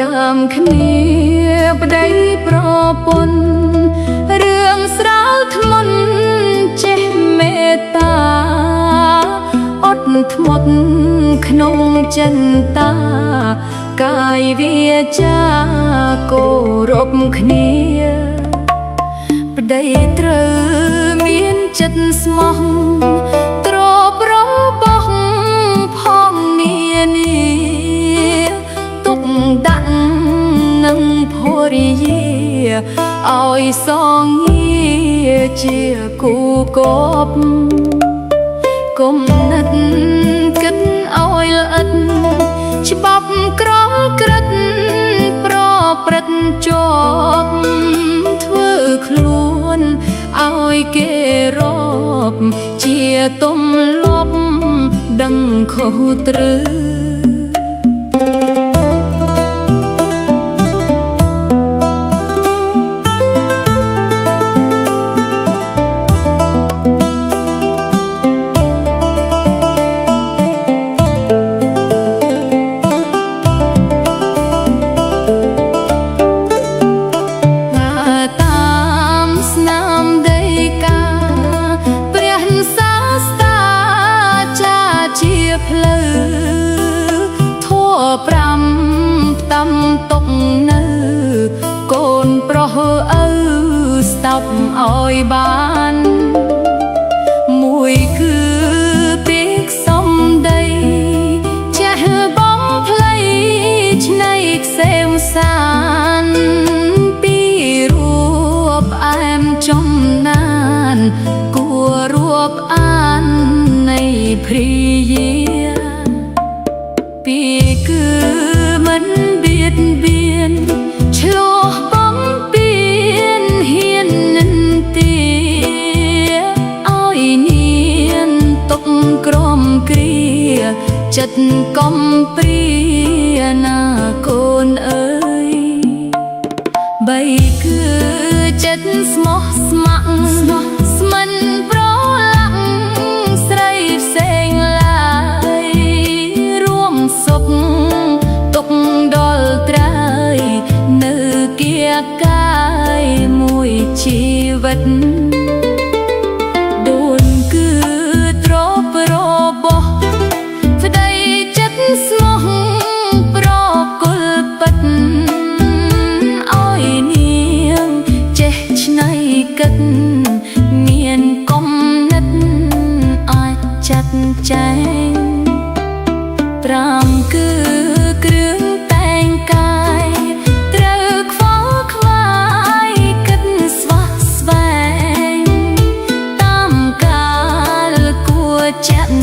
ដើមគ្នាប្តីប្រពន្ធរឿងស្រាលធ្ងន់ចេះមេត្តាអត់ធ្មត់ក្នុងចិន្តាកាយវាចាគោរពគ្នាប្តីត្រូវមានចិត្តស្មោះទ្រព្យរបស់ផងនានាទុកដាក់នឹងភរិយាឲ្យសងងារជាគូកបគំនិតគិតឲ្យល្អិតច្បាប់ក្រមក្រឹតប្រព្រឹត្តជាប់ធ្វើខ្លួនឲ្យគេរាប់ជាទំលាប់ដឹងខុសត្រូវផ្លូវធัว5តាំຕົកនៅកូនប្រុសឪស្ដាប់ឲ្យបានមួយគឺពេកសំដីចេះបងផ្លៃឆ្នៃខ្សែមសានពីរួបអែមចំណានគួររួបអាននៃព្រាយាពីគឺមិនបៀតបៀនឆ្លោះបំពេញហ៊ាននិន្ទាឲ្យនាងຕົកក្រមគ្រាចិត្តកំព្រាណាកូនអើយបីគឺចិត្តស្មោះស្ម័គ្រស្មិនប្រឡាក់ស្រីផ្សេងឡើយរួមសុខទុកដល់ត្រើយនៅគៀកាយមួយជីវិតដូនគឺទ្រព្យរបស់ប្តីចិត្តស្មោះប្រគល់ពិតឲ្យនាងចេះឆ្នៃគិតមានគំនិតអាចចាត់ចែង5គឺគ្រឿងតែងកាយត្រូវខ្វល់ខ្វាយគិតស្វះស្វែងតាមកាលគួរចាក់